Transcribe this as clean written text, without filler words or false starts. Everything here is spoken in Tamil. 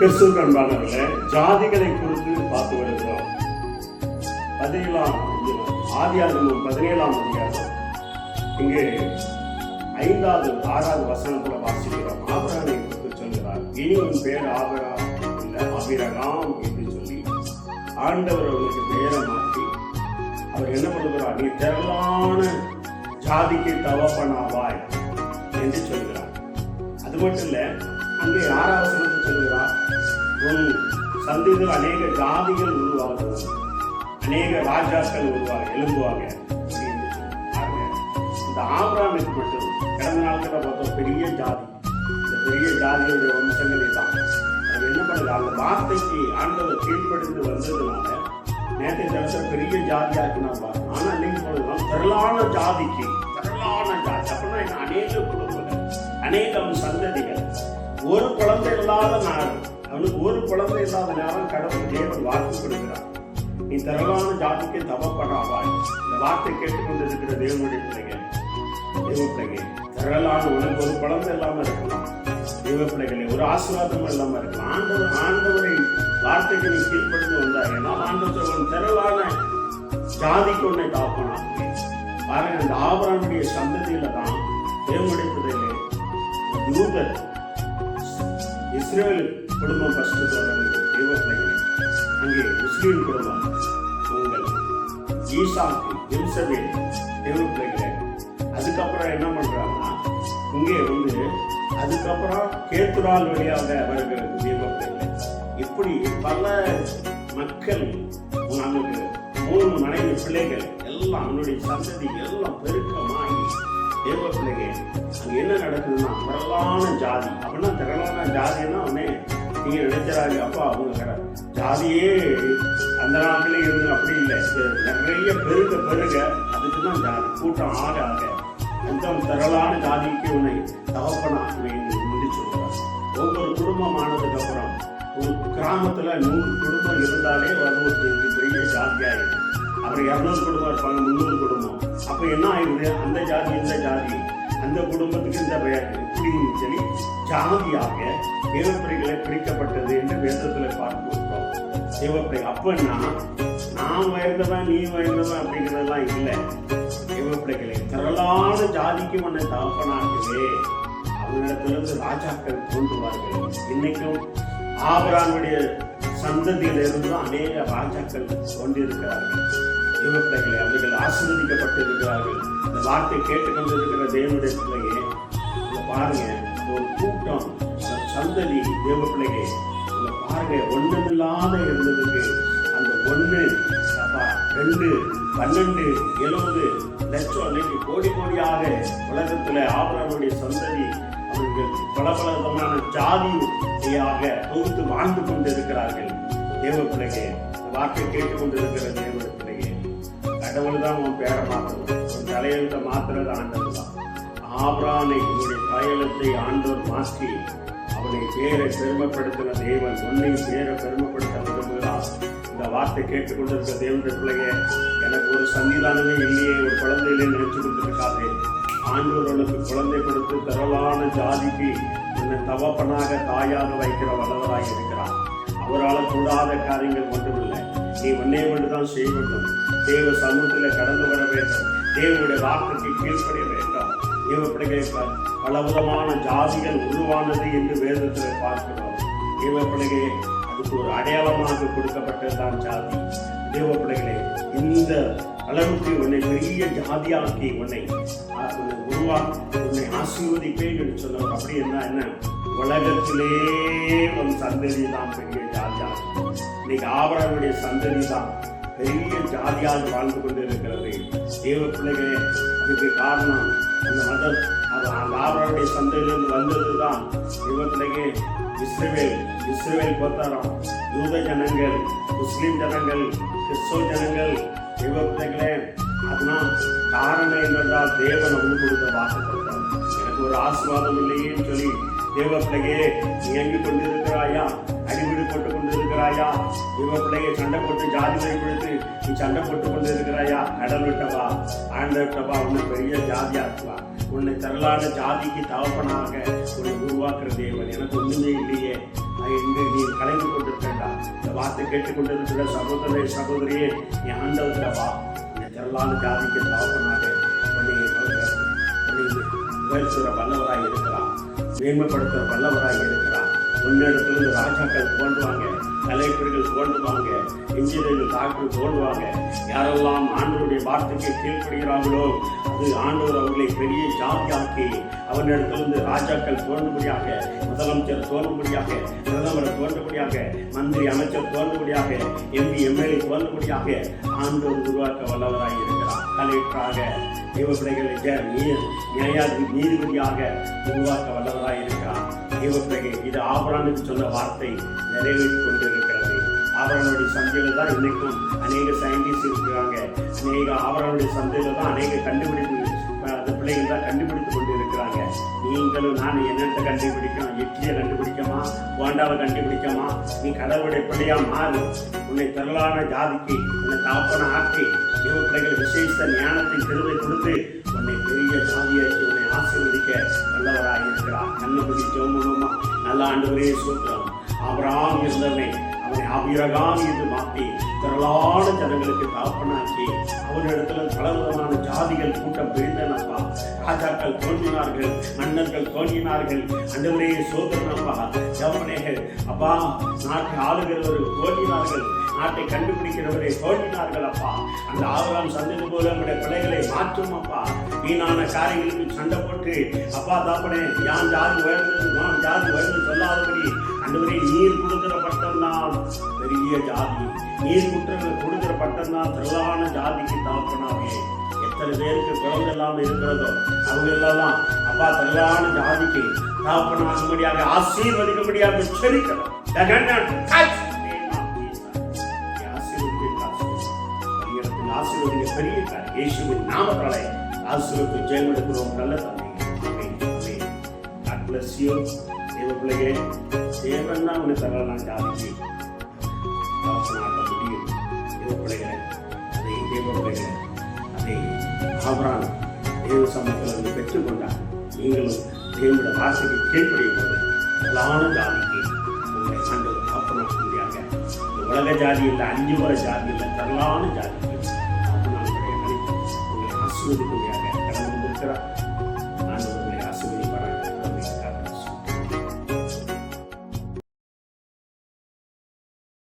கிறிஸ்துவுக்கு அன்பானவர்களே, ஜாதிகளை குறித்து பார்த்து வருகிறோம். ஆதியாகமம் 17ஆம் அதிகாரம் இங்கே 5வது 6வது வசனத்துல வாசிக்கிறோம். ஆபிரகாமை குறித்து சொல்கிறார். இனி உன் பேர் ஆபிரகாம் இல்ல ஆபிரகாம் என்று சொல்லி ஆண்டவர் அவருக்கு பெயரை மாற்றி அவர் என்ன பண்ணுகிறார்? நீ திரளான ஜாதிக்கு தகப்பனாவாய் என்று சொல்கிறார். அது மட்டும் இல்ல, அங்கே 6வது வசனத்தில் சொல்கிறார், உன் சந்ததியில் அநேக ஜாதிகள் உருவாகும், அநேக ராஜாக்கள் எழும்புவாங்க. இந்த ஆபிரகாமுக்கு மட்டும் கடந்த நாட்களில் பார்த்தோம் பெரிய ஜாதி. இந்த பெரிய ஜாதியுடைய வம்சங்களே தான் அது என்ன பண்ணுது? அந்த வார்த்தைக்கு ஆண்டவர் கீழ்ப்படுத்தி வந்ததுனால நேற்றைய தடவை பெரிய ஜாதியாக்கினாங்க. ஆனா இன்னைக்கு சொல்லுவோம் திரளான ஜாதிக்கு, திரளான ஜாதி அப்படின்னா என்ன? அநேக குடும்பங்கள், அநேகம் சந்ததிகள். ஒரு குழந்தை இல்லாத நாடு, அவனுக்கு ஒரு குழந்தை இல்லாத நேரம் கடவுள் தேவன் வாக்கு கொடுக்கிறார். நீ திரளான ஜாதிக்கு தவப்படாவாய். இந்த வார்த்தை கேட்டுக்கொண்டிருக்கிற தேவனுடைய பிள்ளைகள், தேவ பிள்ளைகள், திரளான உனக்கு ஒரு குழந்தை இல்லாம இருக்கலாம், தேவ பிள்ளைகளே ஒரு ஆசீர்வாதம் இல்லாம இருக்கலாம். ஆண்டவரை வார்த்தைக்கு நீ கீழ்படுத்தி வந்தார். ஏன்னால் ஆண்டவர் திரளான ஜாதிக்கு உன்னை தாப்பனா பாருங்க. அந்த ஆபிரகாமுடைய சந்ததியில தான் தேவனுடைய பிள்ளைகளே யூதர் இஸ்ரேல் குடும்பம் ஃபர்ஸ்ட் தொடர்ந்து தேவ பிள்ளைகளே. அங்கே முஸ்லீம் குடும்பம் உங்கள் ஈசாக்கு எலிசபெத் தேவ பிள்ளைகளே. அதுக்கப்புறம் என்ன பண்றாங்கன்னா இங்கே அதுக்கப்புறம் கேத்துரால் வழியாக வருகிறது தேவ பிள்ளைகளே. இப்படி பல மக்கள், நமக்கு 3 மனைவி பிள்ளைகள் எல்லாம் அவனுடைய சந்ததி எல்லாம் பெருக்கமாகி தேவ பிள்ளைகள். அங்க என்ன நடக்குதுன்னா திரளான ஜாதி. அப்படின்னா திரளான ஜாதின்னா உடனே நீங்க நினைச்சாங்க அப்பா அவங்க ஜாதியே அந்த நாட்டிலே இருந்து அப்படி இல்லை, நிறைய பெருக அதுக்குதான் ஜாதி. கூட்டம் ஆக அந்த திரளான ஜாதிக்கு உன்னை தகப்பனாக்குவேன் என்று சொல்றார். ஒவ்வொரு குடும்பம் ஆனதுக்கு அப்புறம் ஒரு கிராமத்துல 100 குடும்பம் இருந்தாலே ஒரு பெரிய ஜாதியா இருக்கும். அப்புறம் 200 குடும்பம் இருப்பாங்க, 300 குடும்பம். அப்ப என்ன ஆயிடுது? அந்த ஜாதி இந்த ஜாதி, அந்த குடும்பத்துக்கு இந்த இப்படின்னு சொல்லி ஜாதியாக தேவப்பிள்ளைகளை பிரிக்கப்பட்டது என்று வேதத்துல பார்க்கிறோம். தேவப்பிள்ளை அப்பன்னா நான் உயர்ந்தவன் நீ உயர்ந்தவன் அப்படிங்கிறதெல்லாம் இல்லை. தேவப்பிள்ளைகளை திரளான ஜாதிக்கு உன்னை தகப்பனாகவே அவங்களிடத்திலிருந்து ராஜாக்கள் தோன்றுவார்கள். இன்னைக்கும் ஆபிரகாமுடைய சந்ததியிலிருந்து அநேக ராஜாக்கள் கொண்டிருக்கிறார்கள். தேவப்பிள்ளைகளை அவர்கள் ஆசீர்வதிக்கப்பட்டிருக்கிறார்கள். இந்த வார்த்தை கேட்டுக்கொண்டிருக்கிற தேவனுடைய பிள்ளையே பாருங்க, ஒரு கூட்டம் சந்ததி தேவப்பிள்ளையை பாருங்க, ஒண்ணுமில்லாத இருந்ததுக்கு அந்த 1, 2, 12, 70 லட்சம் இன்னைக்கு கோடியாக உலகத்துல ஆபிரகாமுடைய சந்ததி அவர்கள் பலவிதமான ஜாதியாக தொகுத்து வாழ்ந்து கொண்டிருக்கிறார்கள். தேவ பிள்ளையே, வார்த்தை கேட்டுக்கொண்டிருக்கிற தேவனுடைய பிள்ளையே, கடவுள் தான் உன் பேரை மாற்றணும், உன் தலையெழுத்தை மாத்துறது ஆண்டவர் தான். ஆபிரகாமை உன்னுடைய தலையெழுத்தை ஆண்டவர் மாற்றி அவனை பேரை பெருமைப்படுத்தின தேவன் உன்னை பேரை பெருமைப்படுத்த விரும்புகிறார். இந்த வார்த்தை கேட்டுக்கொண்டிருக்கிற தேவனுடைய பிள்ளையே, எனக்கு ஒரு சன்னிதானமே இல்லையே, ஒரு குழந்தையிலே நினைச்சு கொண்டிருக்காதே. ஆண்டவர்களுக்கு குழந்தை கொடுத்து திரளான ஜாதிக்கு உன்னை தகப்பனாக தாயாக வைக்கிற வல்லவராக இருக்கிறார். அவரால் கூடாத காரியங்கள் ஒன்றுமில்லை. நீ உன்னை கொண்டுதான் செய்ய வேண்டும். தேவ சமூகத்தில் கடந்து வர வேண்டும். தேவனுடைய வார்த்தைக்கு கீழ்ப்படிய வேண்டும். தேவ பிள்ளைகள் பலவிதமான ஜாதிகள் உருவானது என்று வேதத்தில் பார்க்கிறோம். தேவ பிள்ளைகளே, அதுக்கு ஒரு அடையாளமாக கொடுக்கப்பட்டதுதான் ஜாதி. தேவ பிள்ளைகளே, இந்த அளவுக்கு உன்னை பெரிய ஜாதியாக்கி உன்னை ஆசீர்வதிப்பேன் என்று சொன்னவர். அப்படி என்ன உலகத்திலே ஒரு சந்ததி தான் பெரிய ஜாதியாகும். இன்னைக்கு ஆபிரகாமுடைய சந்ததி தான் பெரிய ஜாதியாக வாழ்ந்து கொண்டிருக்கிறது. தேவ பிள்ளைகளே, அதுக்கு காரணம் அந்த ஆபிரகாமுடைய சந்ததியிலிருந்து வந்ததுதான். தேவ பிள்ளைகளே, இஸ்ரவேல் கோத்திரம், யூத ஜனங்கள், முஸ்லிம் ஜனங்கள், கிறிஸ்தவ ஜனங்கள். தேவ பிள்ளைகளே, அதனால் காரணம் என்னென்றால் தேவன் அவனுக்கு கொடுத்த வாக்குத்தத்தம். எனக்கு ஒரு ஆசீர்வாதம் இல்லையேன்னு சொல்லி தேவ பிள்ளையே நீ இயங்கிக் கொண்டிருக்கிறாயா? அடிவிடு போட்டுக் கொண்டிருக்கிறாயா? தேவ பிள்ளையை சண்டை போட்டு ஜாதிகளை கொடுத்து நீ சண்டை போட்டுக் கொண்டிருக்கிறாயா? கடல் விட்டவா, ஆண்டவா, ஒன்று பெரிய ஜாதியாக்குவா. உன்னை திரளான ஜாதிக்கு தகப்பனாக உன்னை உருவாக்குற தேவன். எனக்கு ஒண்ணுமே இல்லையே என்று நீ கலங்கி கொண்டிருக்கா, இந்த வார்த்தை கேட்டுக்கொண்டிருக்கிற சகோதரே சகோதரியே, நீ ஆண்டவர்கிட்டவா. உன்னை திரளான ஜாதிக்கு தகப்பனாக உன்னை உயர்த்துகிற வல்லவராய் இருக்கிறான், மேன்மைப்படுத்துகிற வல்லவராய் இருக்கிறான். உன்னிடத்திலிருந்து ராஜாக்கள் தோன்றுவாங்க, கலெக்டர்கள் தோன்றுவாங்க, இன்ஜினியர்கள் டாக்டர் தோன்றுவாங்க. யாரெல்லாம் ஆண்டவருடைய வார்த்தைக்கு கீழ்ப்படுகிறார்களோ அது ஆண்டவர் அவர்களை பெரிய ஜாதியாக்கி அவனிடத்திலிருந்து ராஜாக்கள் தோன்றும்படியாக, முதலமைச்சர் தோன்றும்படியாக, பிரதமர் தோன்றும்படியாக, மந்திரி அமைச்சர் தோன்றும்படியாக, எம்பி எம்எல்ஏ தோன்றும்படியாக ஆண்டவர் உருவாக்க வல்லவராய் இருக்கிறார். கலெக்டராக தேவப்பிள்ளைகளை நீதிபதியாக உருவாக்க வல்லவராய் இருக்கிறார். தேவப்பிள்ளைகள் இது ஆபிரகாமுக்கு சொன்ன வார்த்தை நிறைவேற்றிக் கொண்டிருக்கிறது. ஆபிரகாமுடைய சந்தையில தான் இன்னைக்கும் அநேக சயின்டிஸ்ட் இருக்கிறாங்க. ஆபிரகாமுடைய சந்தையில தான் அநேக கண்டுபிடிப்பு அந்த பிள்ளைகள் தான் கண்டுபிடித்து கொண்டு இருக்கிறாங்க. நீங்களும் நான் என்னத்தை கண்டுபிடிக்கணும்? இட்லியை கண்டுபிடிக்கமா, போண்டாவை கண்டுபிடிக்கமா? நீ கடவுளுடைய பிள்ளையா மாறு. உன்னை திரளான ஜாதிக்கு உன்னை தாப்பன ஆக்கி தேவ பிள்ளைகள் விசேஷ ஞானத்தின் கிருபை கொடுத்து உன்னை பெரிய ஜாதியாக்கி உன்னை ஆசீர்வதிக்க வல்லவராக இருக்கிறார். கண்ணுபடி ஜெபமா நல்ல ஆண்டவரே சூத்திரம். ஆபிரகாம் இருந்தவனை அவனை ஆபிரகாம் என்று மாற்றி திரளான ஜனங்களுக்கு தாப்பனாக்கி அவரிடத்துல பலவிதமான ஜாதிகள் கூட்டம் பிரிந்தனப்பா. ராஜாக்கள் தோன்றினார்கள், மன்னர்கள் தோன்றினார்கள். ஆண்டவரே சோதரனப்பா, ஜவனேகள் அப்பா, நாட்டை ஆளுகிறவர்கள் தோன்றினார்கள், நாட்டை கண்டுபிடிக்கிறவரை தோன்றினார்கள் அப்பா. அந்த ஆபிரகாம் சந்ததி போல நம்முடைய பிள்ளைகளை மாற்றும் அப்பா. வீணான காரியங்களுக்கு சண்டை போட்டு அப்பா தாப்பனே யான் ஜாதி உயர்ந்தது நான் ஜாதி உயர்ந்து சொல்லாதபடி ஆண்டவரே நீர் கொடுக்கிற பட்டம் தான் பெரிய ஜாதி, நீர் கொடுக்கிற பட்டம் தான் திரளான ஜாதிக்கு தாப்பனாவே. எத்தனை பேருக்கு குழந்தை இல்லாமல் இருக்கிறதோ அவங்க எல்லாம் அப்பா திரளான ஜாதிக்கு தாப்பனாகும்படியாக ஆசீர்வதிக்கும்படியாக செரிக்கிறோம். ஆசீர்வதிங்க பெரிய காரியம் இயேசுவின் நாமத்தாலே ஆசீர்வதித்து ஜெயம் எடுக்கிறோம். நல்ல தந்தை, God bless you. தேவ பிள்ளையே, தேவன் தான் உன்னை தரலாம் ஜாதிக்கு தாப்பனாக்க முடியும். தேவ பிள்ளைகளை அதை தேவ பிள்ளைகளை அதை ஆபிரகாம் தேவ சமூகத்தில் பெற்றுக்கொண்டார். நீங்களும் தேவனுடைய வார்த்தைக்கு கீழ்ப்படியும் போது எல்லான ஜாதிக்கு உங்களை ஆண்டவர் தாப்பனாக்க முடியாத உலக ஜாதி இல்லை, 5 வர ஜாதி இல்லை, தரலான ஜாதிக்கு தாப்பனாக்க உங்களை ஆசீர்வதிக்க முடியாத கடந்து வந்திருக்கிறார்.